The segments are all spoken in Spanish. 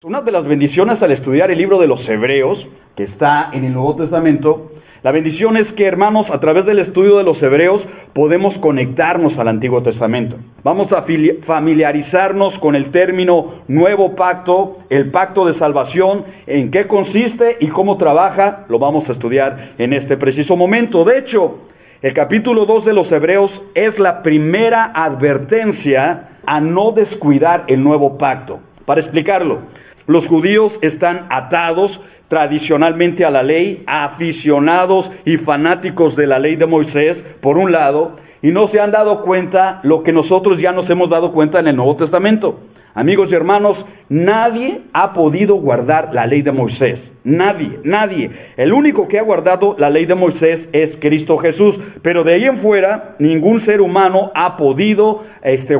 Una de las bendiciones al estudiar el libro de los Hebreos, que está en el Nuevo Testamento, la bendición es que, hermanos, a través del estudio de los Hebreos podemos conectarnos al Antiguo Testamento. Vamos a familiarizarnos con el término Nuevo Pacto, el Pacto de Salvación, en qué consiste y cómo trabaja, lo vamos a estudiar en este preciso momento. De hecho, el capítulo 2 de los Hebreos es la primera advertencia a no descuidar el Nuevo Pacto. Para explicarlo, los judíos están atados tradicionalmente a la ley, aficionados y fanáticos de la ley de Moisés, por un lado, y no se han dado cuenta lo que nosotros ya nos hemos dado cuenta en el Nuevo Testamento. Amigos y hermanos, nadie ha podido guardar la ley de Moisés. Nadie. El único que ha guardado la ley de Moisés es Cristo Jesús, pero de ahí en fuera, ningún ser humano ha podido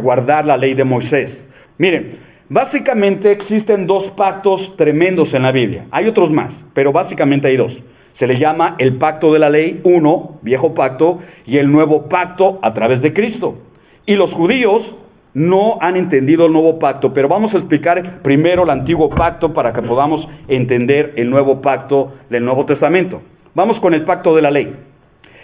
guardar la ley de Moisés. Miren, básicamente existen dos pactos tremendos en la Biblia. Hay otros más, pero básicamente hay dos. Se le llama el pacto de la ley, uno, viejo pacto, y el nuevo pacto a través de Cristo. Y los judíos no han entendido el nuevo pacto, pero vamos a explicar primero el antiguo pacto para que podamos entender el nuevo pacto del Nuevo Testamento. Vamos con el pacto de la ley.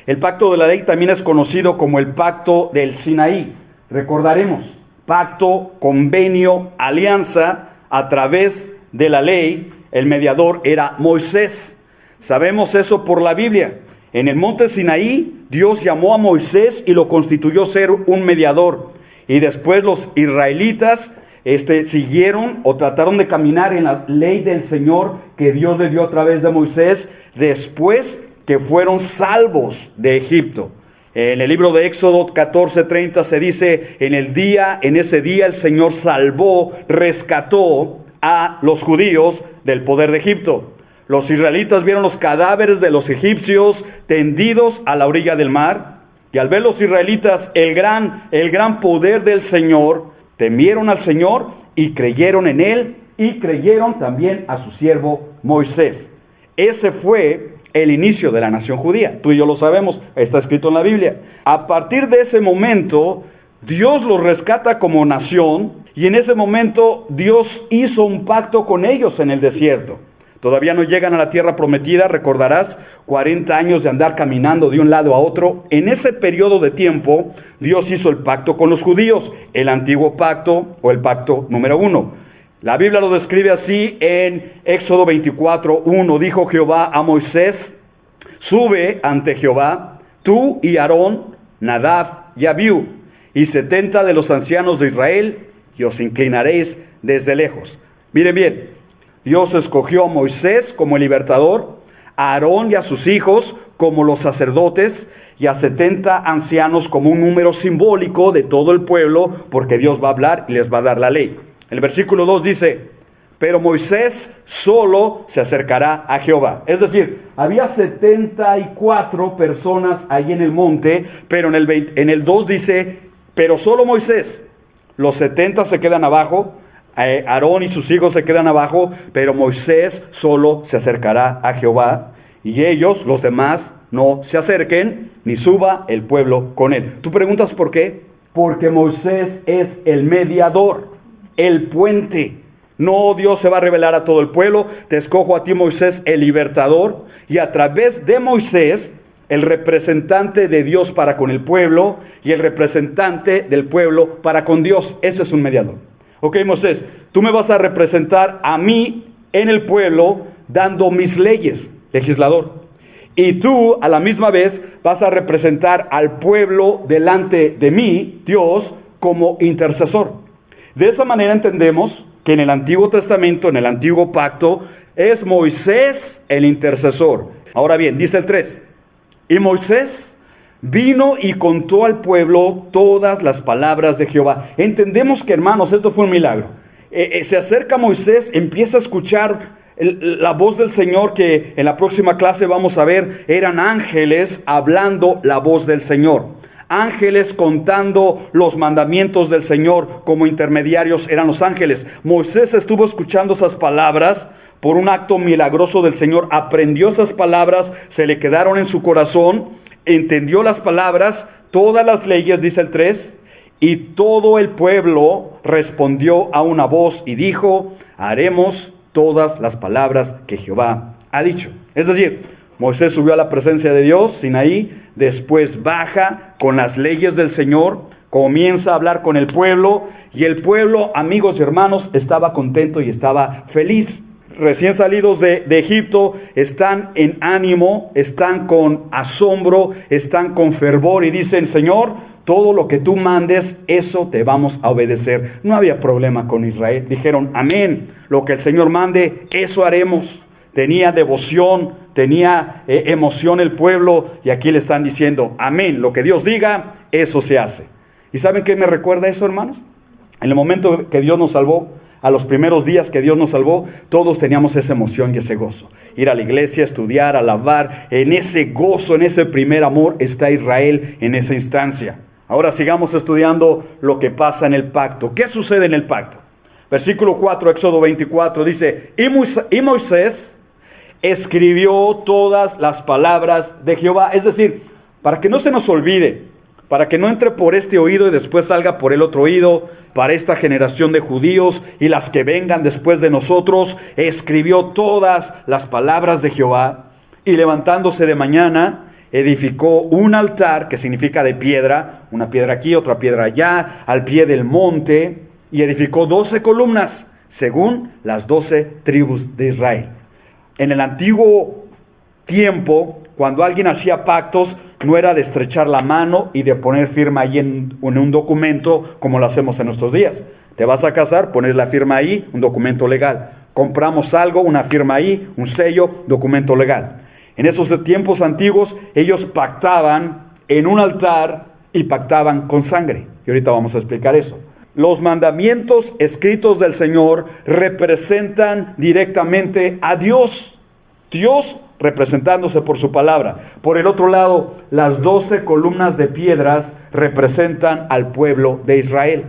El pacto de la ley también es conocido como el pacto del Sinaí. Recordaremos. Pacto, convenio, alianza a través de la ley. El mediador era Moisés. Sabemos eso por la Biblia. En el monte Sinaí, Dios llamó a Moisés y lo constituyó ser un mediador. Y después los israelitas siguieron o trataron de caminar en la ley del Señor que Dios le dio a través de Moisés, después que fueron salvos de Egipto. En el libro de Éxodo 14:30 se dice, en ese día el Señor rescató a los judíos del poder de Egipto. Los israelitas vieron los cadáveres de los egipcios tendidos a la orilla del mar, y al ver los israelitas el gran poder del Señor, temieron al Señor y creyeron en Él, y creyeron también a su siervo Moisés. Ese fue el inicio de la nación judía. Tú y yo lo sabemos, está escrito en la Biblia. A partir de ese momento, Dios los rescata como nación, y en ese momento Dios hizo un pacto con ellos en el desierto. Todavía no llegan a la tierra prometida, recordarás, 40 años de andar caminando de un lado a otro. En ese periodo de tiempo, Dios hizo el pacto con los judíos, el antiguo pacto o el pacto número 1. La Biblia lo describe así en Éxodo 24:1. Dijo Jehová a Moisés: sube ante Jehová, tú y Aarón, Nadab y Abiú, y 70 de los ancianos de Israel, y os inclinaréis desde lejos. Miren bien, Dios escogió a Moisés como el libertador, a Aarón y a sus hijos como los sacerdotes, y a 70 ancianos como un número simbólico de todo el pueblo, porque Dios va a hablar y les va a dar la ley. El versículo 2 dice, pero Moisés solo se acercará a Jehová. Es decir, había 74 personas ahí en el monte, pero en el 2 dice, pero solo Moisés. Los 70 se quedan abajo, Aarón y sus hijos se quedan abajo, pero Moisés solo se acercará a Jehová, y ellos, los demás, no se acerquen, ni suba el pueblo con él. ¿Tú preguntas por qué? Porque Moisés es el mediador, el puente. No, Dios se va a revelar a todo el pueblo. Te escojo a ti, Moisés, el libertador, y a través de Moisés, el representante de Dios para con el pueblo, y el representante del pueblo para con Dios. Ese es un mediador. Ok, Moisés, tú me vas a representar a mí en el pueblo, dando mis leyes, legislador. Y tú, a la misma vez, vas a representar al pueblo delante de mí, Dios, como intercesor. De esa manera entendemos que en el Antiguo Testamento, en el Antiguo Pacto, es Moisés el intercesor. Ahora bien, dice el 3, y Moisés vino y contó al pueblo todas las palabras de Jehová. Entendemos que, hermanos, esto fue un milagro. Se acerca Moisés, empieza a escuchar la voz del Señor, que en la próxima clase vamos a ver, eran ángeles hablando la voz del Señor. Ángeles contando los mandamientos del Señor, como intermediarios eran los ángeles. Moisés estuvo escuchando esas palabras por un acto milagroso del Señor. Aprendió esas palabras, se le quedaron en su corazón, entendió las palabras, todas las leyes, dice el 3, y todo el pueblo respondió a una voz y dijo: haremos todas las palabras que Jehová ha dicho. Es decir, Moisés subió a la presencia de Dios, Sinaí, después baja con las leyes del Señor, comienza a hablar con el pueblo, y el pueblo, amigos y hermanos, estaba contento y estaba feliz. Recién salidos de Egipto, están en ánimo, están con asombro, están con fervor y dicen: Señor, todo lo que tú mandes, eso te vamos a obedecer. No había problema con Israel. Dijeron: amén, lo que el Señor mande, eso haremos. Tenía devoción, tenía emoción el pueblo, y aquí le están diciendo: amén, lo que Dios diga, eso se hace. ¿Y saben qué me recuerda eso, hermanos? En el momento que Dios nos salvó, a los primeros días que Dios nos salvó, todos teníamos esa emoción y ese gozo. Ir a la iglesia, estudiar, alabar, en ese gozo, en ese primer amor está Israel en esa instancia. Ahora sigamos estudiando lo que pasa en el pacto. ¿Qué sucede en el pacto? Versículo 4, Éxodo 24, dice: y Moisés escribió todas las palabras de Jehová. Es decir, para que no se nos olvide, para que no entre por este oído y después salga por el otro oído, para esta generación de judíos y las que vengan después de nosotros, escribió todas las palabras de Jehová, y levantándose de mañana, edificó un altar, que significa de piedra, una piedra aquí, otra piedra allá, al pie del monte, y edificó 12 columnas, según las 12 tribus de Israel. En el antiguo tiempo, cuando alguien hacía pactos, no era de estrechar la mano y de poner firma ahí en un documento como lo hacemos en nuestros días. Te vas a casar, pones la firma ahí, un documento legal. Compramos algo, una firma ahí, un sello, documento legal. En esos tiempos antiguos, ellos pactaban en un altar y pactaban con sangre. Y ahorita vamos a explicar eso. Los mandamientos escritos del Señor representan directamente a Dios. Dios representándose por su palabra. Por el otro lado, las 12 columnas de piedras representan al pueblo de Israel.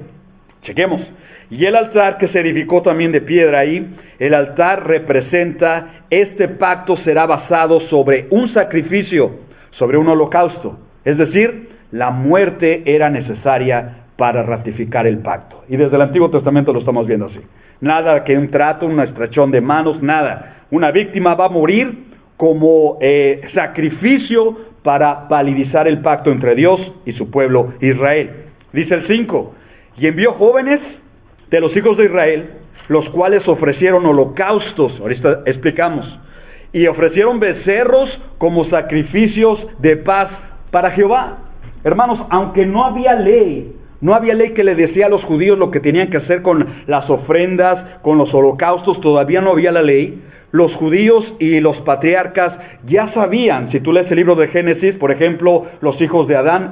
Chequemos. Y el altar que se edificó también de piedra ahí, el altar representa, este pacto será basado sobre un sacrificio, sobre un holocausto. Es decir, la muerte era necesaria para ratificar el pacto. Y desde el Antiguo Testamento lo estamos viendo así. Nada que un trato, un estrechón de manos, nada. Una víctima va a morir como sacrificio para validizar el pacto entre Dios y su pueblo Israel. Dice el 5, y envió jóvenes de los hijos de Israel, los cuales ofrecieron holocaustos, ahorita explicamos, y ofrecieron becerros como sacrificios de paz para Jehová. Hermanos, aunque no había ley que le decía a los judíos lo que tenían que hacer con las ofrendas, con los holocaustos, todavía no había la ley. Los judíos y los patriarcas ya sabían. Si tú lees el libro de Génesis, por ejemplo, los hijos de Adán,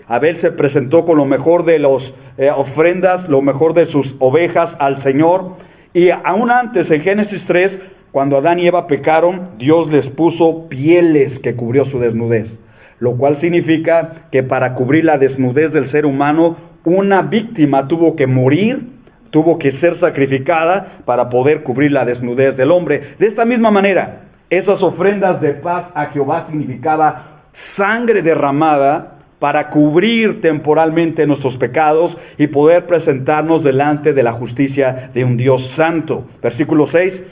Abel se presentó con lo mejor de las ofrendas, lo mejor de sus ovejas al Señor. Y aún antes, en Génesis 3, cuando Adán y Eva pecaron, Dios les puso pieles que cubrió su desnudez. Lo cual significa que para cubrir la desnudez del ser humano, una víctima tuvo que morir, tuvo que ser sacrificada para poder cubrir la desnudez del hombre. De esta misma manera, esas ofrendas de paz a Jehová significaba sangre derramada para cubrir temporalmente nuestros pecados y poder presentarnos delante de la justicia de un Dios santo. Versículo 6,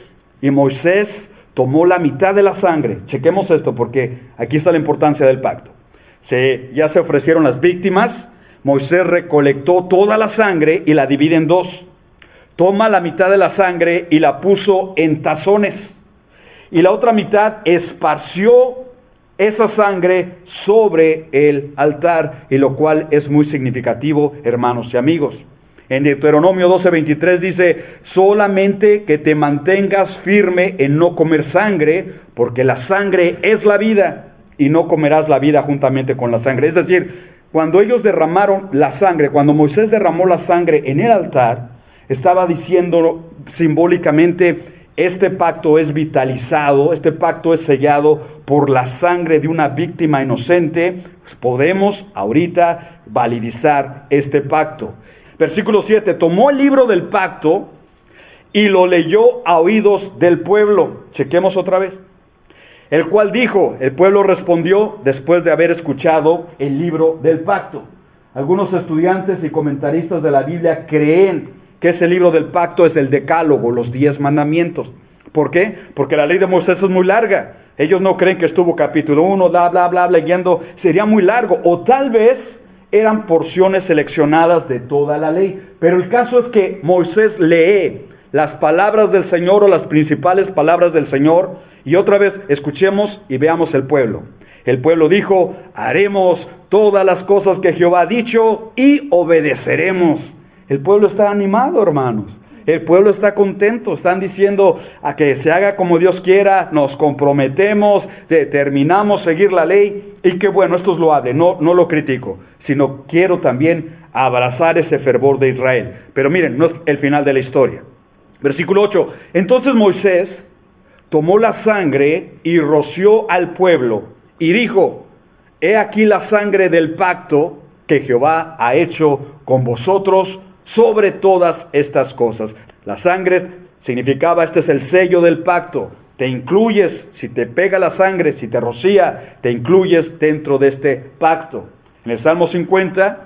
y Moisés tomó la mitad de la sangre. Chequemos esto porque aquí está la importancia del pacto. Ya se ofrecieron las víctimas. Moisés recolectó toda la sangre y la divide en dos. Toma la mitad de la sangre y la puso en tazones. Y la otra mitad esparció esa sangre sobre el altar, y lo cual es muy significativo, hermanos y amigos. En Deuteronomio 12:23 dice: solamente que te mantengas firme en no comer sangre, porque la sangre es la vida, y no comerás la vida juntamente con la sangre. Es decir, cuando ellos derramaron la sangre, cuando Moisés derramó la sangre en el altar, estaba diciendo simbólicamente: este pacto es vitalizado, este pacto es sellado por la sangre de una víctima inocente. Pues podemos ahorita validizar este pacto. Versículo 7, tomó el libro del pacto y lo leyó a oídos del pueblo. Chequemos otra vez. El cual dijo, el pueblo respondió después de haber escuchado el libro del pacto. Algunos estudiantes y comentaristas de la Biblia creen que ese libro del pacto es el Decálogo, los 10 mandamientos. ¿Por qué? Porque la ley de Moisés es muy larga. Ellos no creen que estuvo capítulo 1, bla, bla, bla, leyendo. Sería muy largo. O tal vez eran porciones seleccionadas de toda la ley. Pero el caso es que Moisés lee las palabras del Señor o las principales palabras del Señor. Y otra vez escuchemos y veamos el pueblo. El pueblo dijo, haremos todas las cosas que Jehová ha dicho y obedeceremos. El pueblo está animado, hermanos. El pueblo está contento. Están diciendo a que se haga como Dios quiera. Nos comprometemos, determinamos seguir la ley. Y que bueno, esto es loable. No lo critico, sino quiero también abrazar ese fervor de Israel. Pero miren, no es el final de la historia. Versículo 8. Entonces Moisés tomó la sangre y roció al pueblo y dijo, he aquí la sangre del pacto que Jehová ha hecho con vosotros sobre todas estas cosas. La sangre significaba, este es el sello del pacto. Te incluyes, si te pega la sangre, si te rocía, te incluyes dentro de este pacto. En el Salmo 50,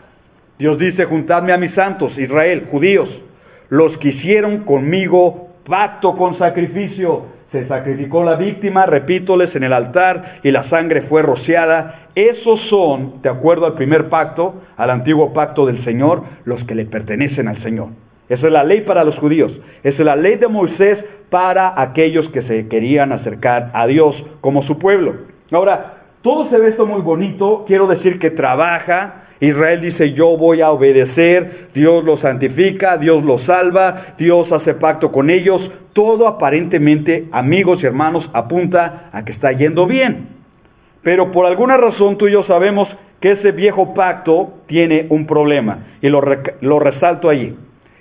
Dios dice, juntadme a mis santos, Israel, judíos, los que hicieron conmigo pacto con sacrificio. Se sacrificó la víctima, repítoles, en el altar, y la sangre fue rociada. Esos son, de acuerdo al primer pacto, al antiguo pacto del Señor, los que le pertenecen al Señor. Esa es la ley para los judíos. Esa es la ley de Moisés para aquellos que se querían acercar a Dios como su pueblo. Ahora, todo se ve esto muy bonito. Quiero decir que trabaja. Israel dice, yo voy a obedecer, Dios los santifica, Dios los salva, Dios hace pacto con ellos. Todo aparentemente, amigos y hermanos, apunta a que está yendo bien. Pero por alguna razón tú y yo sabemos que ese viejo pacto tiene un problema. Y lo resalto allí.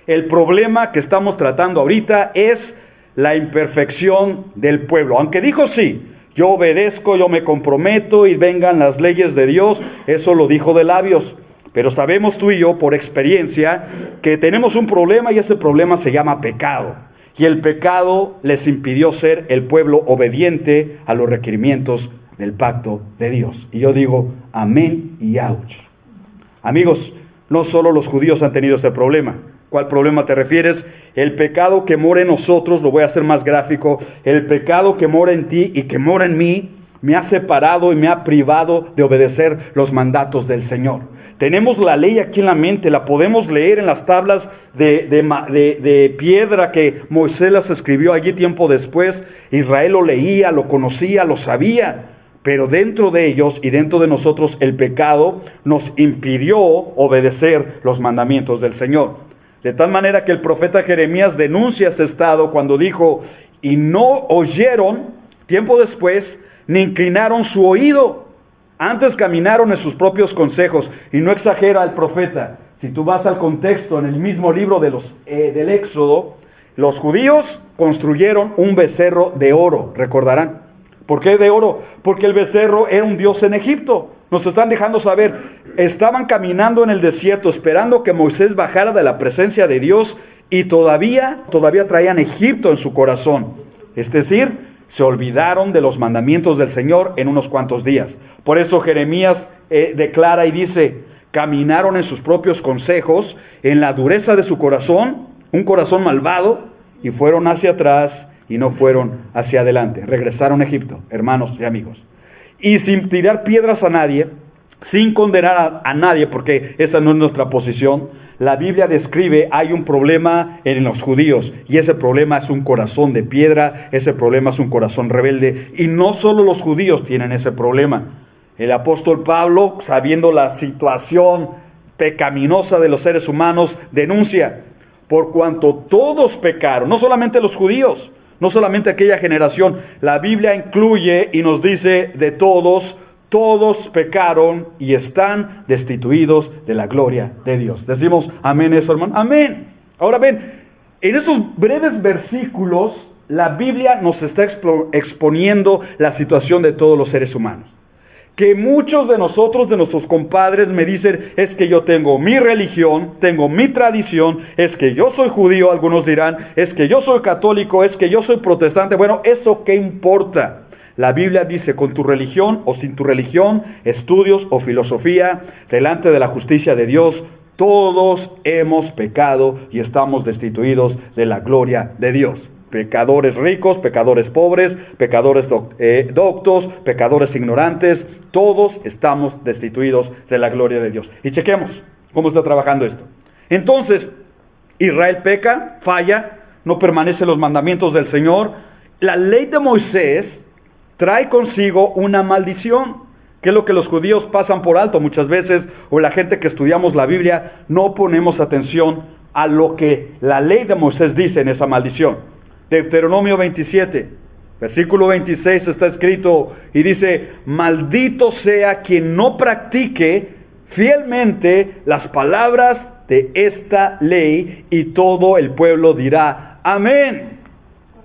El problema que estamos tratando ahorita es la imperfección del pueblo. Aunque dijo sí, yo obedezco, yo me comprometo y vengan las leyes de Dios. Eso lo dijo de labios. Pero sabemos tú y yo por experiencia que tenemos un problema y ese problema se llama pecado. Y el pecado les impidió ser el pueblo obediente a los requerimientos del pacto de Dios. Y yo digo, amén y ouch. Amigos, no solo los judíos han tenido ese problema. ¿Cuál problema te refieres? El pecado que mora en nosotros, lo voy a hacer más gráfico, el pecado que mora en ti y que mora en mí, me ha separado y me ha privado de obedecer los mandatos del Señor. Tenemos la ley aquí en la mente, la podemos leer en las tablas de piedra que Moisés las escribió allí tiempo después. Israel lo leía, lo conocía, lo sabía, pero dentro de ellos y dentro de nosotros el pecado nos impidió obedecer los mandamientos del Señor. De tal manera que el profeta Jeremías denuncia ese estado cuando dijo, y no oyeron, tiempo después, ni inclinaron su oído, antes caminaron en sus propios consejos. Y no exagera el profeta. Si tú vas al contexto en el mismo libro del Éxodo, los judíos construyeron un becerro de oro, recordarán. ¿Por qué de oro? Porque el becerro era un dios en Egipto. Nos están dejando saber, estaban caminando en el desierto esperando que Moisés bajara de la presencia de Dios y todavía traían Egipto en su corazón. Es decir, se olvidaron de los mandamientos del Señor en unos cuantos días. Por eso Jeremías declara y dice, caminaron en sus propios consejos, en la dureza de su corazón, un corazón malvado, y fueron hacia atrás y no fueron hacia adelante. Regresaron a Egipto, hermanos y amigos. Y sin tirar piedras a nadie, sin condenar a nadie, porque esa no es nuestra posición, la Biblia describe, hay un problema en los judíos, y ese problema es un corazón de piedra, ese problema es un corazón rebelde, y no solo los judíos tienen ese problema. El apóstol Pablo, sabiendo la situación pecaminosa de los seres humanos, denuncia, por cuanto todos pecaron, no solamente los judíos, no solamente aquella generación, la Biblia incluye y nos dice de todos pecaron y están destituidos de la gloria de Dios. Decimos amén eso, hermano. Amén. Ahora ven, en estos breves versículos, la Biblia nos está exponiendo la situación de todos los seres humanos. Que muchos de nosotros, de nuestros compadres, me dicen, es que yo tengo mi religión, tengo mi tradición, es que yo soy judío, algunos dirán, es que yo soy católico, es que yo soy protestante. Bueno, ¿eso qué importa? La Biblia dice, con tu religión o sin tu religión, estudios o filosofía, delante de la justicia de Dios, todos hemos pecado y estamos destituidos de la gloria de Dios. Pecadores ricos, pecadores pobres, pecadores doctos, pecadores ignorantes, todos estamos destituidos de la gloria de Dios. Y chequemos cómo está trabajando esto. Entonces, Israel peca, falla, no permanece en los mandamientos del Señor. La ley de Moisés trae consigo una maldición, que es lo que los judíos pasan por alto muchas veces, o la gente que estudiamos la Biblia no ponemos atención a lo que la ley de Moisés dice en esa maldición. Deuteronomio 27, versículo 26 está escrito y dice: maldito sea quien no practique fielmente las palabras de esta ley, y todo el pueblo dirá amén.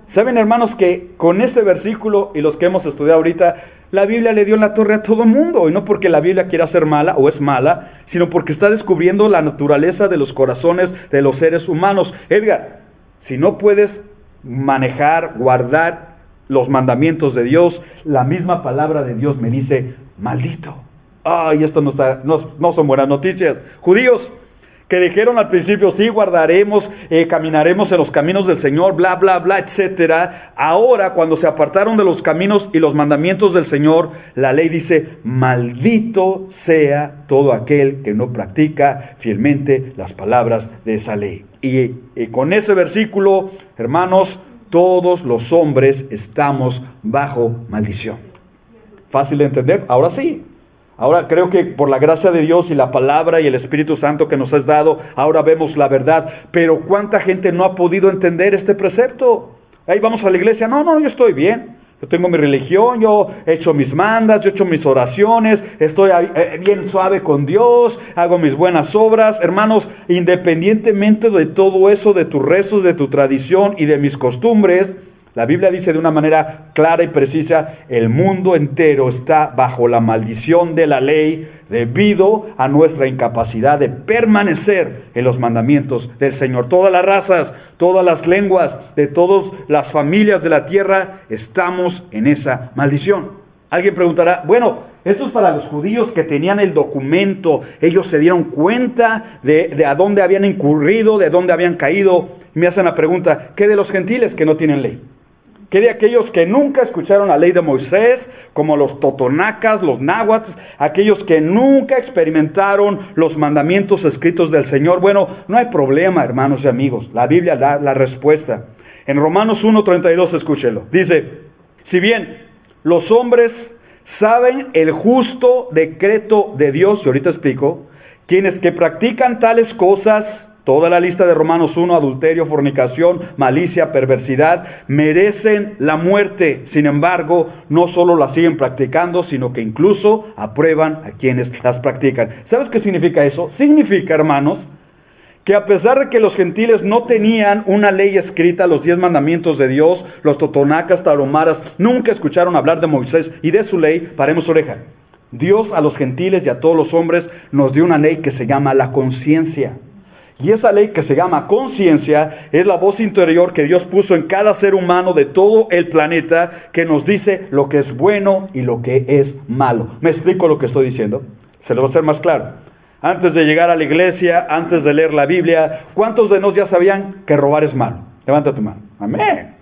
Saben, hermanos, que con este versículo y los que hemos estudiado ahorita, la Biblia le dio en la torre a todo mundo, y no porque la Biblia quiera ser mala o es mala, sino porque está descubriendo la naturaleza de los corazones de los seres humanos. Edgar, si no puedes manejar, guardar los mandamientos de Dios, la misma palabra de Dios me dice maldito. Ay, esto no son buenas noticias. Judíos que dijeron al principio, sí, guardaremos, caminaremos en los caminos del Señor, bla, bla, bla, etcétera. Ahora, cuando se apartaron de los caminos y los mandamientos del Señor, la ley dice: maldito sea todo aquel que no practica fielmente las palabras de esa ley. Y con ese versículo, hermanos, todos los hombres estamos bajo maldición. ¿Fácil de entender? Ahora sí. Ahora creo que por la gracia de Dios y la palabra y el Espíritu Santo que nos has dado, ahora vemos la verdad. Pero ¿cuánta gente no ha podido entender este precepto? Ahí vamos a la iglesia. No, yo estoy bien. Yo tengo mi religión, yo he hecho mis mandas, yo he hecho mis oraciones, estoy bien suave con Dios, hago mis buenas obras. Hermanos, independientemente de todo eso, de tus rezos, de tu tradición y de mis costumbres, la Biblia dice de una manera clara y precisa: el mundo entero está bajo la maldición de la ley debido a nuestra incapacidad de permanecer en los mandamientos del Señor. Todas las razas, todas las lenguas, de todas las familias de la tierra, estamos en esa maldición. Alguien preguntará, bueno, esto es para los judíos que tenían el documento, ellos se dieron cuenta de a dónde habían incurrido, de dónde habían caído. Y me hacen la pregunta, ¿qué de los gentiles que no tienen ley? ¿Qué de aquellos que nunca escucharon la ley de Moisés, como los totonacas, los náhuatl, aquellos que nunca experimentaron los mandamientos escritos del Señor? Bueno, no hay problema, hermanos y amigos. La Biblia da la respuesta. En Romanos 1:32, escúchelo. Dice: si bien los hombres saben el justo decreto de Dios, y ahorita explico, quienes que practican tales cosas, toda la lista de Romanos 1, adulterio, fornicación, malicia, perversidad, merecen la muerte. Sin embargo, no solo la siguen practicando, sino que incluso aprueban a quienes las practican. ¿Sabes qué significa eso? Significa, hermanos, que a pesar de que los gentiles no tenían una ley escrita, los 10 mandamientos de Dios, los totonacas, taromaras, nunca escucharon hablar de Moisés y de su ley. Paremos oreja. Dios a los gentiles y a todos los hombres nos dio una ley que se llama la conciencia. Y esa ley que se llama conciencia es la voz interior que Dios puso en cada ser humano de todo el planeta, que nos dice lo que es bueno y lo que es malo. ¿Me explico lo que estoy diciendo? Se lo voy a hacer más claro. Antes de llegar a la iglesia, antes de leer la Biblia, ¿cuántos de nosotros ya sabían que robar es malo? Levanta tu mano. Amén.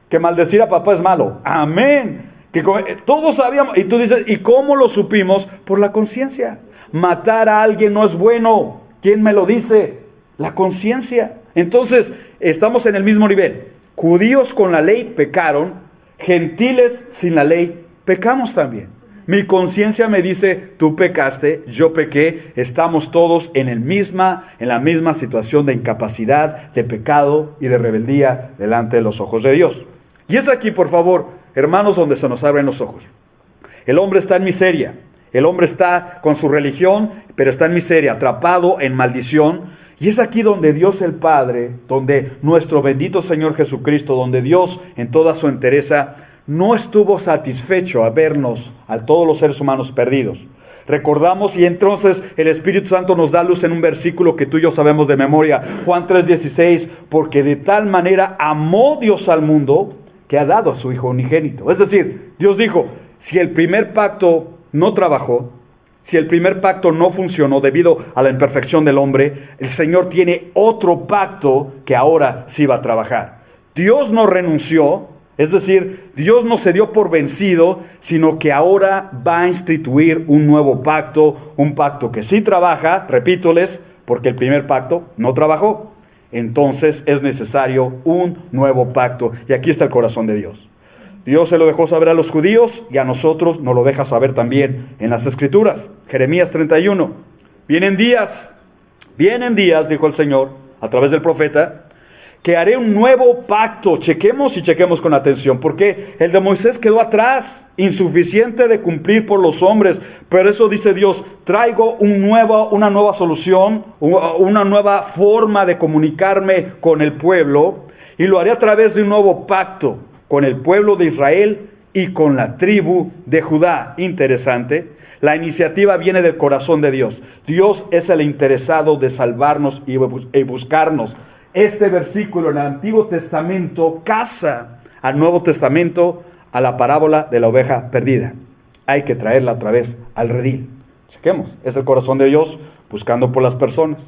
Que maldecir a papá es malo. Amén. Que todos sabíamos. Y tú dices, ¿y cómo lo supimos? Por la conciencia. Matar a alguien no es bueno. ¿Quién me lo dice? La conciencia. Entonces, estamos en el mismo nivel. Judíos con la ley pecaron, gentiles sin la ley pecamos también. Mi conciencia me dice, tú pecaste, yo pequé, estamos todos en la misma situación de incapacidad, de pecado y de rebeldía delante de los ojos de Dios. Y es aquí, por favor, hermanos, donde se nos abren los ojos. El hombre está en miseria, el hombre está con su religión, pero está en miseria, atrapado en maldición. Y es aquí donde Dios el Padre, donde nuestro bendito Señor Jesucristo, donde Dios en toda su entereza no estuvo satisfecho a vernos, a todos los seres humanos perdidos. Recordamos, y entonces el Espíritu Santo nos da luz en un versículo que tú y yo sabemos de memoria, Juan 3:16, porque de tal manera amó Dios al mundo que ha dado a su Hijo unigénito. Es decir, Dios dijo, si el primer pacto no trabajó, Si el primer pacto no funcionó debido a la imperfección del hombre, el Señor tiene otro pacto que ahora sí va a trabajar. Dios no renunció, es decir, Dios no se dio por vencido, sino que ahora va a instituir un nuevo pacto, un pacto que sí trabaja, repítoles, porque el primer pacto no trabajó. Entonces es necesario un nuevo pacto. Y aquí está el corazón de Dios. Dios se lo dejó saber a los judíos y a nosotros nos lo deja saber también en las Escrituras. Jeremías 31. Vienen días, dijo el Señor a través del profeta, que haré un nuevo pacto. Chequemos y chequemos con atención, porque el de Moisés quedó atrás, insuficiente de cumplir por los hombres. Pero eso dice Dios, traigo una nueva solución, una nueva forma de comunicarme con el pueblo, y lo haré a través de un nuevo pacto con el pueblo de Israel y con la tribu de Judá. Interesante. La iniciativa viene del corazón de Dios. Dios es el interesado de salvarnos y buscarnos. Este versículo en el Antiguo Testamento casa al Nuevo Testamento a la parábola de la oveja perdida. Hay que traerla otra vez al redil. Chequemos. Es el corazón de Dios buscando por las personas.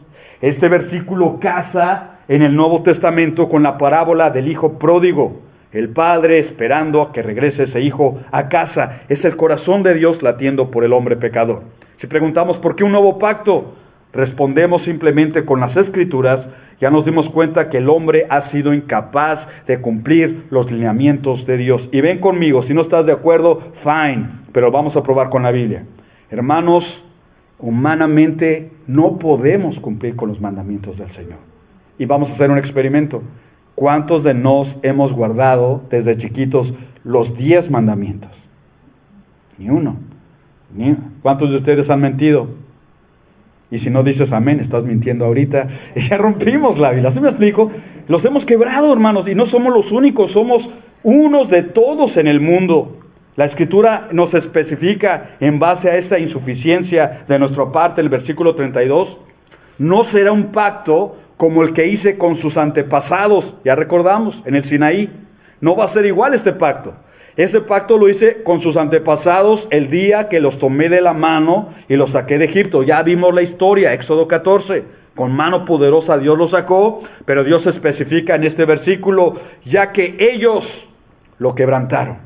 Este versículo casa en el Nuevo Testamento con la parábola del hijo pródigo. El padre esperando a que regrese ese hijo a casa. Es el corazón de Dios latiendo por el hombre pecador. Si preguntamos ¿por qué un nuevo pacto? Respondemos simplemente con las Escrituras. Ya nos dimos cuenta que el hombre ha sido incapaz de cumplir los lineamientos de Dios. Y ven conmigo, si no estás de acuerdo, fine, pero vamos a probar con la Biblia. Hermanos, humanamente no podemos cumplir con los mandamientos del Señor. Y vamos a hacer un experimento. ¿Cuántos de nos hemos guardado desde chiquitos los 10 mandamientos? Ni uno. ¿Cuántos de ustedes han mentido? Y si no dices amén, estás mintiendo ahorita. Y ya rompimos la Biblia. ¿Sí me explico? Los hemos quebrado, hermanos, y no somos los únicos, somos unos de todos en el mundo. La Escritura nos especifica en base a esta insuficiencia de nuestra parte, el versículo 32, no será un pacto como el que hice con sus antepasados, ya recordamos, en el Sinaí. No va a ser igual este pacto. Ese pacto lo hice con sus antepasados el día que los tomé de la mano y los saqué de Egipto. Ya vimos la historia, Éxodo 14. Con mano poderosa Dios los sacó, pero Dios especifica en este versículo, ya que ellos lo quebrantaron.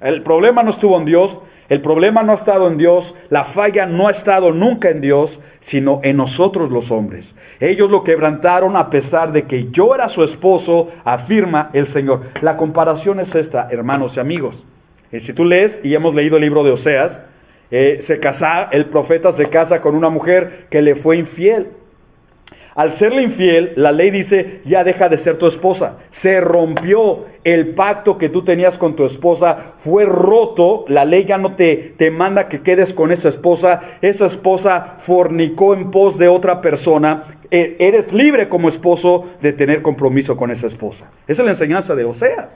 El problema no estuvo en Dios, el problema no ha estado en Dios, la falla no ha estado nunca en Dios, sino en nosotros los hombres. Ellos lo quebrantaron a pesar de que yo era su esposo, afirma el Señor. La comparación es esta, hermanos y amigos. Si tú lees, y hemos leído el libro de Oseas, el profeta se casa con una mujer que le fue infiel. Al serle infiel, la ley dice, ya deja de ser tu esposa. Se rompió el pacto que tú tenías con tu esposa, fue roto, la ley ya no te manda que quedes con esa esposa fornicó en pos de otra persona, eres libre como esposo de tener compromiso con esa esposa. Esa es la enseñanza de Oseas.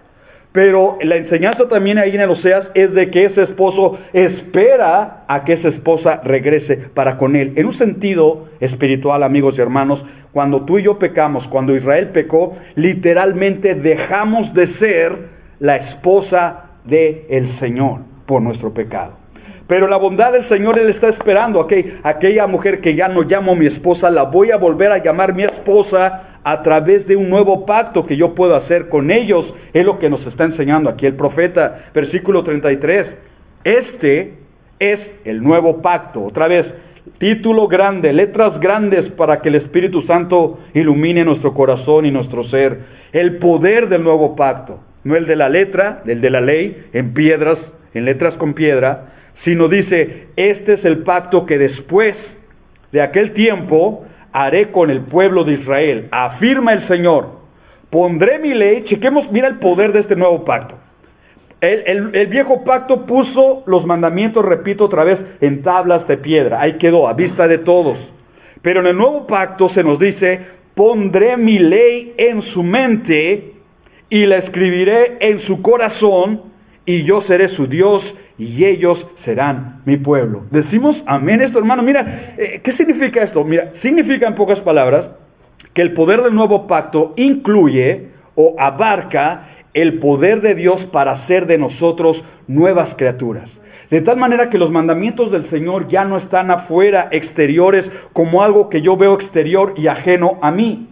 Pero la enseñanza también ahí en el Oseas es de que ese esposo espera a que esa esposa regrese para con él. En un sentido espiritual, amigos y hermanos, cuando tú y yo pecamos, cuando Israel pecó, literalmente dejamos de ser la esposa del Señor por nuestro pecado. Pero la bondad del Señor, Él está esperando aquella mujer que ya no llamo mi esposa, la voy a volver a llamar mi esposa a través de un nuevo pacto que yo puedo hacer con ellos. Es lo que nos está enseñando aquí el profeta. Versículo 33. Este es el nuevo pacto. Otra vez, título grande, letras grandes para que el Espíritu Santo ilumine nuestro corazón y nuestro ser. El poder del nuevo pacto. No el de la letra, el de la ley, en piedras, en letras con piedra, sino dice, este es el pacto que después de aquel tiempo haré con el pueblo de Israel, afirma el Señor. Pondré mi ley, chequemos, mira el poder de este nuevo pacto. El viejo pacto puso los mandamientos, repito otra vez, en tablas de piedra. Ahí quedó, a vista de todos. Pero en el nuevo pacto se nos dice, pondré mi ley en su mente y la escribiré en su corazón, y yo seré su Dios y ellos serán mi pueblo. Decimos amén esto, hermano. Mira, ¿qué significa esto? Mira, significa en pocas palabras que el poder del nuevo pacto incluye o abarca el poder de Dios para hacer de nosotros nuevas criaturas. De tal manera que los mandamientos del Señor ya no están afuera, exteriores, como algo que yo veo exterior y ajeno a mí.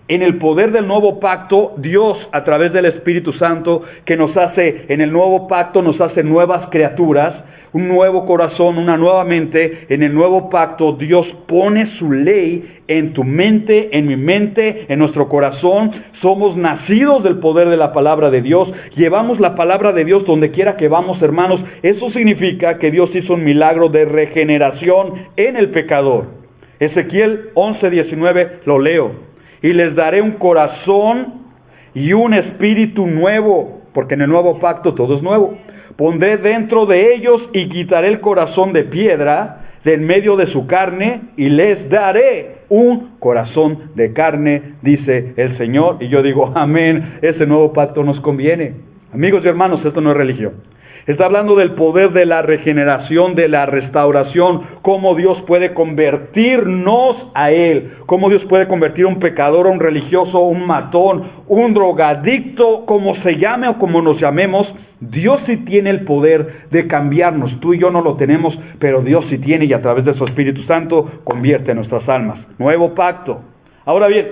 En el poder del nuevo pacto, Dios, a través del Espíritu Santo, que nos hace, en el nuevo pacto, nos hace nuevas criaturas, un nuevo corazón, una nueva mente. En el nuevo pacto, Dios pone su ley en tu mente, en mi mente, en nuestro corazón. Somos nacidos del poder de la palabra de Dios. Llevamos la palabra de Dios donde quiera que vamos, hermanos. Eso significa que Dios hizo un milagro de regeneración en el pecador. Ezequiel 11:19, lo leo. Y les daré un corazón y un espíritu nuevo, porque en el nuevo pacto todo es nuevo. Pondré dentro de ellos y quitaré el corazón de piedra de en medio de su carne y les daré un corazón de carne, dice el Señor. Y yo digo, amén, ese nuevo pacto nos conviene. Amigos y hermanos, esto no es religión. Está hablando del poder de la regeneración, de la restauración, cómo Dios puede convertirnos a Él, cómo Dios puede convertir a un pecador, a un religioso, un matón, un drogadicto, como se llame o como nos llamemos. Dios sí tiene el poder de cambiarnos. Tú y yo no lo tenemos, pero Dios sí tiene, y a través de su Espíritu Santo convierte nuestras almas. Nuevo pacto. Ahora bien,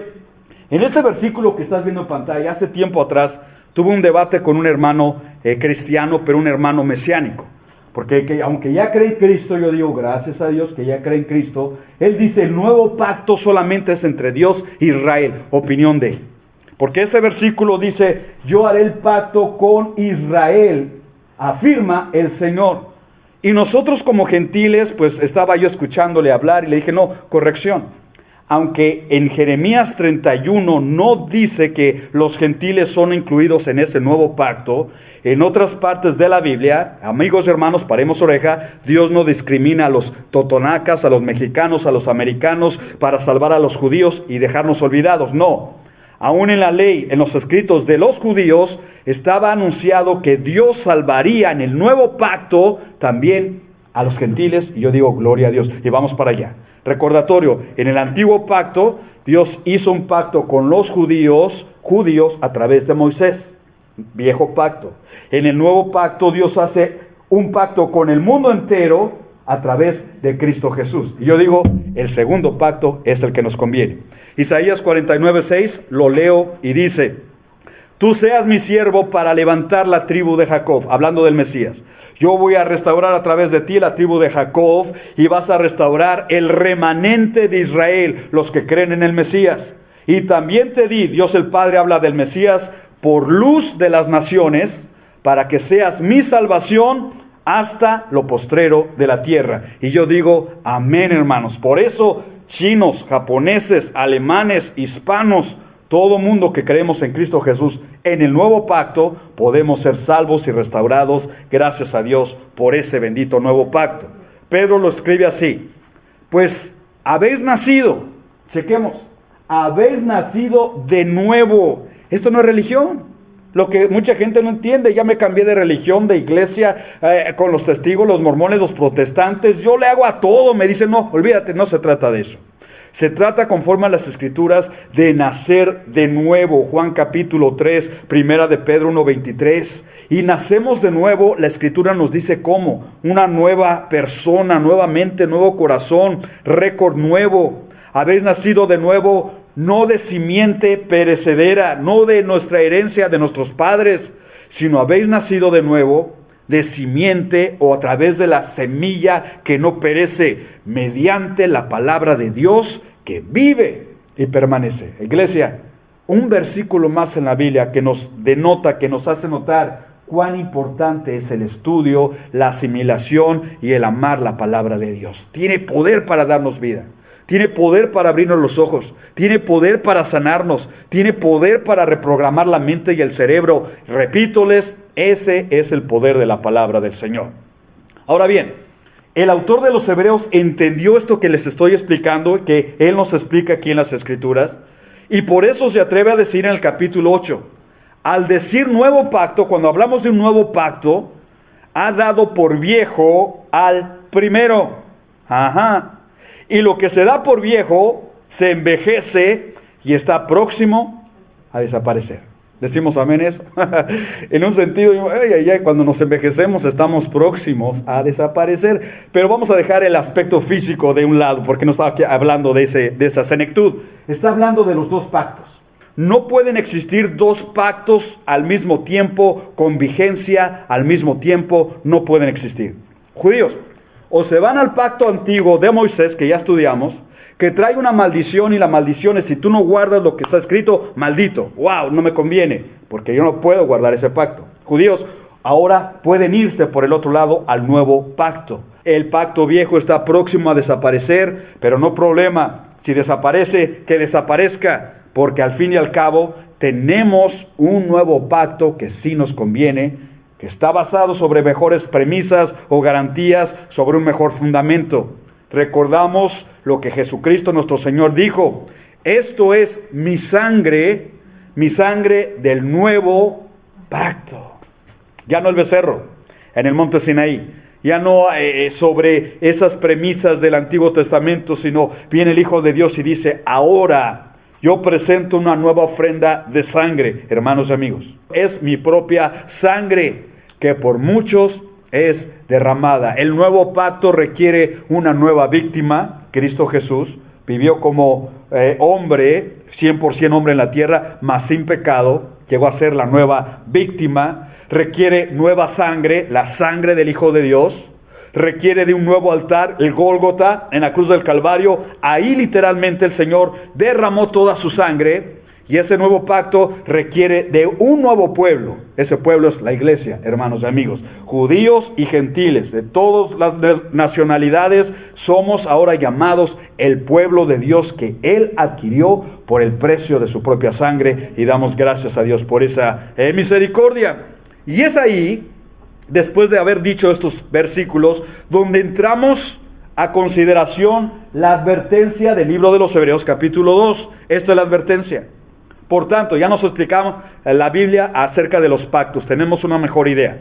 en este versículo que estás viendo en pantalla, hace tiempo atrás, tuve un debate con un hermano cristiano, pero un hermano mesiánico. Porque aunque ya cree en Cristo, yo digo, gracias a Dios que ya cree en Cristo. Él dice, el nuevo pacto solamente es entre Dios e Israel. Opinión de él. Porque ese versículo dice, yo haré el pacto con Israel, afirma el Señor. Y nosotros como gentiles, pues estaba yo escuchándole hablar y le dije, no, corrección. Aunque en Jeremías 31 no dice que los gentiles son incluidos en ese nuevo pacto, en otras partes de la Biblia, amigos y hermanos, paremos oreja, Dios no discrimina a los totonacas, a los mexicanos, a los americanos, para salvar a los judíos y dejarnos olvidados. No, aún en la ley, en los escritos de los judíos, estaba anunciado que Dios salvaría en el nuevo pacto también a los gentiles, y yo digo, gloria a Dios, y vamos para allá. Recordatorio, en el antiguo pacto, Dios hizo un pacto con los judíos a través de Moisés, viejo pacto. En el nuevo pacto, Dios hace un pacto con el mundo entero a través de Cristo Jesús. Y yo digo, el segundo pacto es el que nos conviene. Isaías 49:6, lo leo y dice, tú seas mi siervo para levantar la tribu de Jacob, hablando del Mesías. Yo voy a restaurar a través de ti la tribu de Jacob y vas a restaurar el remanente de Israel, los que creen en el Mesías. Y también te di, Dios el Padre habla del Mesías, por luz de las naciones, para que seas mi salvación hasta lo postrero de la tierra. Y yo digo, amén, hermanos. Por eso, chinos, japoneses, alemanes, hispanos, todo mundo que creemos en Cristo Jesús, en el nuevo pacto, podemos ser salvos y restaurados, gracias a Dios, por ese bendito nuevo pacto. Pedro lo escribe así, pues habéis nacido, chequemos, habéis nacido de nuevo. Esto no es religión. Lo que mucha gente no entiende, ya me cambié de religión, de iglesia, con los testigos, los mormones, los protestantes, yo le hago a todo, me dicen, no, olvídate, no se trata de eso. Se trata, conforme a las Escrituras, de nacer de nuevo. Juan capítulo 3, primera de Pedro 1:23. Y nacemos de nuevo, la Escritura nos dice cómo. Una nueva persona, nuevamente, nuevo corazón, récord nuevo. Habéis nacido de nuevo, no de simiente perecedera, no de nuestra herencia, de nuestros padres, sino habéis nacido de nuevo de simiente o a través de la semilla que no perece, mediante la palabra de Dios que vive y permanece. Iglesia, un versículo más en la Biblia que nos denota, que nos hace notar cuán importante es el estudio, la asimilación y el amar la palabra de Dios. Tiene poder para darnos vida. Tiene poder para abrirnos los ojos, tiene poder para sanarnos, tiene poder para reprogramar la mente y el cerebro. Repítoles, ese es el poder de la palabra del Señor. Ahora bien, el autor de los Hebreos entendió esto que les estoy explicando, que él nos explica aquí en las Escrituras, y por eso se atreve a decir en el capítulo 8, al decir nuevo pacto, cuando hablamos de un nuevo pacto, ha dado por viejo al primero. Y lo que se da por viejo se envejece y está próximo a desaparecer. ¿Decimos amén eso? En un sentido, cuando nos envejecemos estamos próximos a desaparecer. Pero vamos a dejar el aspecto físico de un lado, porque no estaba aquí hablando de esa senectud. Está hablando de los dos pactos. No pueden existir dos pactos al mismo tiempo, con vigencia al mismo tiempo, no pueden existir. Judíos, o se van al pacto antiguo de Moisés, que ya estudiamos, que trae una maldición, y la maldición es: si tú no guardas lo que está escrito, maldito. ¡Wow! No me conviene, porque yo no puedo guardar ese pacto. Judíos, ahora pueden irse por el otro lado al nuevo pacto. El pacto viejo está próximo a desaparecer, pero no problema. Si desaparece, que desaparezca, porque al fin y al cabo tenemos un nuevo pacto que sí nos conviene, que está basado sobre mejores premisas o garantías, sobre un mejor fundamento. Recordamos lo que Jesucristo nuestro Señor dijo: esto es mi sangre del nuevo pacto. Ya no el becerro en el monte Sinaí, ya no sobre esas premisas del Antiguo Testamento, sino viene el Hijo de Dios y dice: ahora yo presento una nueva ofrenda de sangre, hermanos y amigos. Es mi propia sangre que por muchos es derramada. El nuevo pacto requiere una nueva víctima. Cristo Jesús vivió como hombre, 100% hombre en la tierra, mas sin pecado. Llegó a ser la nueva víctima. Requiere nueva sangre, la sangre del Hijo de Dios. Requiere de un nuevo altar, el Gólgota, en la cruz del Calvario. Ahí literalmente el Señor derramó toda su sangre. Y ese nuevo pacto requiere de un nuevo pueblo. Ese pueblo es la iglesia, hermanos y amigos. Judíos y gentiles, de todas las nacionalidades, somos ahora llamados el pueblo de Dios que Él adquirió por el precio de su propia sangre. Y damos gracias a Dios por esa misericordia. Y es ahí, después de haber dicho estos versículos, donde entramos a consideración la advertencia del libro de los Hebreos, capítulo 2. Esta es la advertencia. Por tanto, ya nos explicamos la Biblia acerca de los pactos. Tenemos una mejor idea.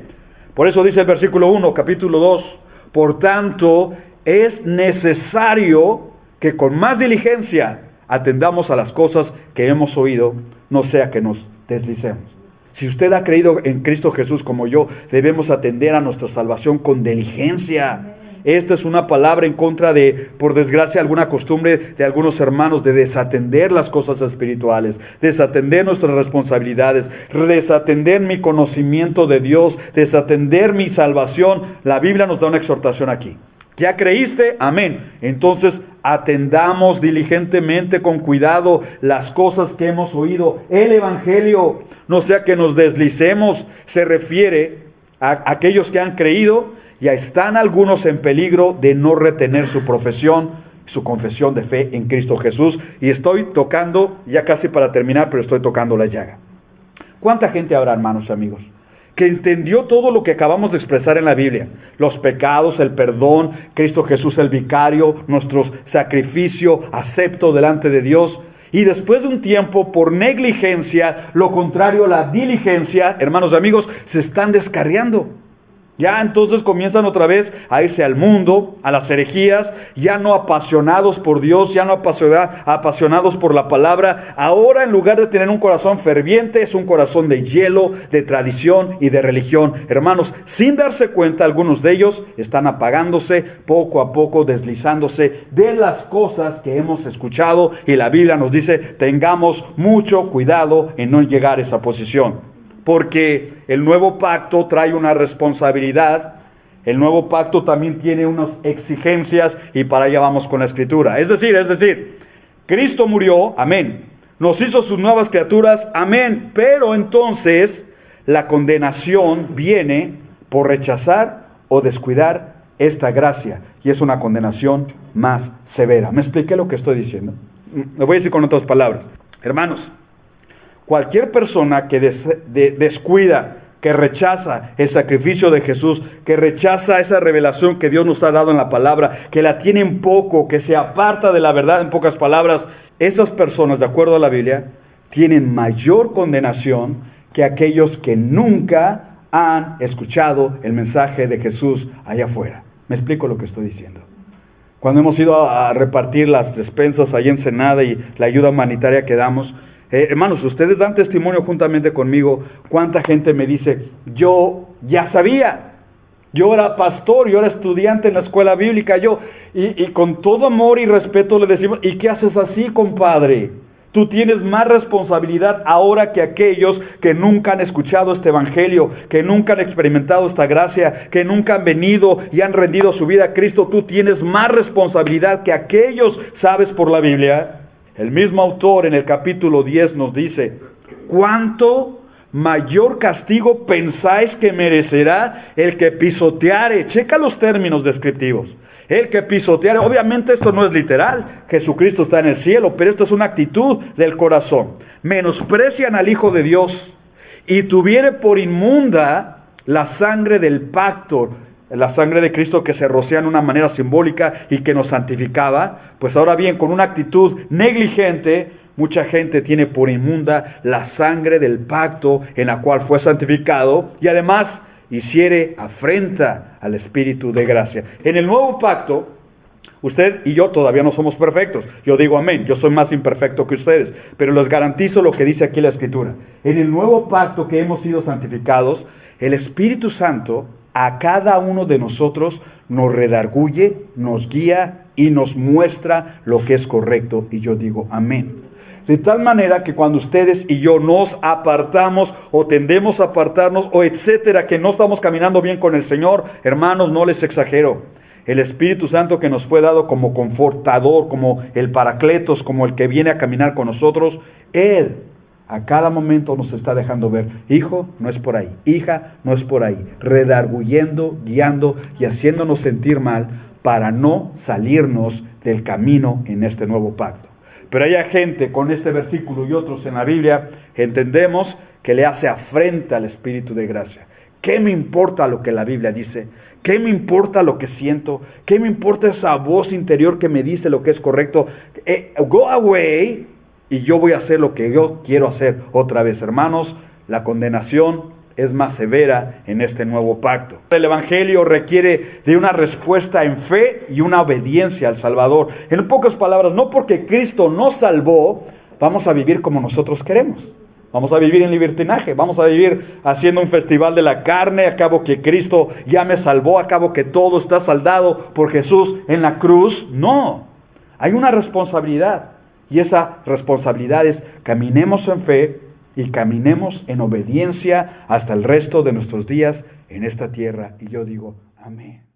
Por eso dice el versículo 1, capítulo 2. Por tanto, es necesario que con más diligencia atendamos a las cosas que hemos oído, no sea que nos deslicemos. Si usted ha creído en Cristo Jesús como yo, debemos atender a nuestra salvación con diligencia. Esta es una palabra en contra de, por desgracia, alguna costumbre de algunos hermanos de desatender las cosas espirituales, desatender nuestras responsabilidades, desatender mi conocimiento de Dios, desatender mi salvación. La Biblia nos da una exhortación aquí. ¿Ya creíste? Amén. Entonces atendamos diligentemente, con cuidado, las cosas que hemos oído. El Evangelio, no sea que nos deslicemos. Se refiere a aquellos que han creído. Ya están algunos en peligro de no retener su profesión, su confesión de fe en Cristo Jesús. Y estoy tocando, ya casi para terminar, pero estoy tocando la llaga. ¿Cuánta gente habrá, hermanos y amigos, que entendió todo lo que acabamos de expresar en la Biblia? Los pecados, el perdón, Cristo Jesús el vicario, nuestro sacrificio acepto delante de Dios. Y después de un tiempo, por negligencia, lo contrario a la diligencia, hermanos y amigos, se están descarriando. Ya entonces comienzan otra vez a irse al mundo, a las herejías, ya no apasionados por Dios, ya no apasionados por la palabra. Ahora, en lugar de tener un corazón ferviente, es un corazón de hielo, de tradición y de religión. Hermanos, sin darse cuenta, algunos de ellos están apagándose poco a poco, deslizándose de las cosas que hemos escuchado. Y la Biblia nos dice: tengamos mucho cuidado en no llegar a esa posición. Porque el nuevo pacto trae una responsabilidad, el nuevo pacto también tiene unas exigencias, y para allá vamos con la Escritura. Es decir, Cristo murió, amén, nos hizo sus nuevas criaturas, amén, pero entonces la condenación viene por rechazar o descuidar esta gracia, y es una condenación más severa. ¿Me expliqué lo que estoy diciendo? Lo voy a decir con otras palabras. Hermanos, cualquier persona que descuida, que rechaza el sacrificio de Jesús, que rechaza esa revelación que Dios nos ha dado en la palabra, que la tiene en poco, que se aparta de la verdad, en pocas palabras, esas personas, de acuerdo a la Biblia, tienen mayor condenación que aquellos que nunca han escuchado el mensaje de Jesús allá afuera. ¿Me explico lo que estoy diciendo? Cuando hemos ido a repartir las despensas allá en Ensenada y la ayuda humanitaria que damos, Hermanos, ustedes dan testimonio juntamente conmigo. ¿Cuánta gente me dice, yo ya sabía? Yo era pastor, yo era estudiante en la escuela bíblica, y con todo amor y respeto le decimos, ¿y qué haces así, compadre? Tú tienes más responsabilidad ahora que aquellos que nunca han escuchado este evangelio, que nunca han experimentado esta gracia, que nunca han venido y han rendido su vida a Cristo. Tú tienes más responsabilidad que aquellos, ¿sabes? Por la Biblia. El mismo autor en el capítulo 10 nos dice, ¿cuánto mayor castigo pensáis que merecerá el que pisoteare? Checa los términos descriptivos. El que pisoteare, obviamente esto no es literal, Jesucristo está en el cielo, pero esto es una actitud del corazón. Menosprecian al Hijo de Dios y tuviere por inmunda la sangre del pacto, la sangre de Cristo que se rocía en una manera simbólica y que nos santificaba. Pues ahora bien, con una actitud negligente, mucha gente tiene por inmunda la sangre del pacto en la cual fue santificado y además hiciere afrenta al Espíritu de gracia. En el nuevo pacto, usted y yo todavía no somos perfectos. Yo digo amén, yo soy más imperfecto que ustedes, pero les garantizo lo que dice aquí la Escritura. En el nuevo pacto que hemos sido santificados, el Espíritu Santo a cada uno de nosotros nos redarguye, nos guía y nos muestra lo que es correcto. Y yo digo amén. De tal manera que cuando ustedes y yo nos apartamos o tendemos a apartarnos o etcétera, que no estamos caminando bien con el Señor, hermanos, no les exagero. El Espíritu Santo que nos fue dado como confortador, como el Paracletos, como el que viene a caminar con nosotros, Él a cada momento nos está dejando ver, hijo, no es por ahí, hija, no es por ahí, redarguyendo, guiando y haciéndonos sentir mal para no salirnos del camino en este nuevo pacto. Pero hay gente con este versículo y otros en la Biblia, entendemos que le hace afrenta al Espíritu de gracia. ¿Qué me importa lo que la Biblia dice? ¿Qué me importa lo que siento? ¿Qué me importa esa voz interior que me dice lo que es correcto? Go away y yo voy a hacer lo que yo quiero hacer otra vez. Hermanos, la condenación es más severa en este nuevo pacto. El Evangelio requiere de una respuesta en fe y una obediencia al Salvador. En pocas palabras, no porque Cristo nos salvó, vamos a vivir como nosotros queremos. Vamos a vivir en libertinaje, vamos a vivir haciendo un festival de la carne, a cabo que Cristo ya me salvó, a cabo que todo está saldado por Jesús en la cruz. No, hay una responsabilidad y esa responsabilidad es caminemos en fe y caminemos en obediencia hasta el resto de nuestros días en esta tierra. Y yo digo, amén.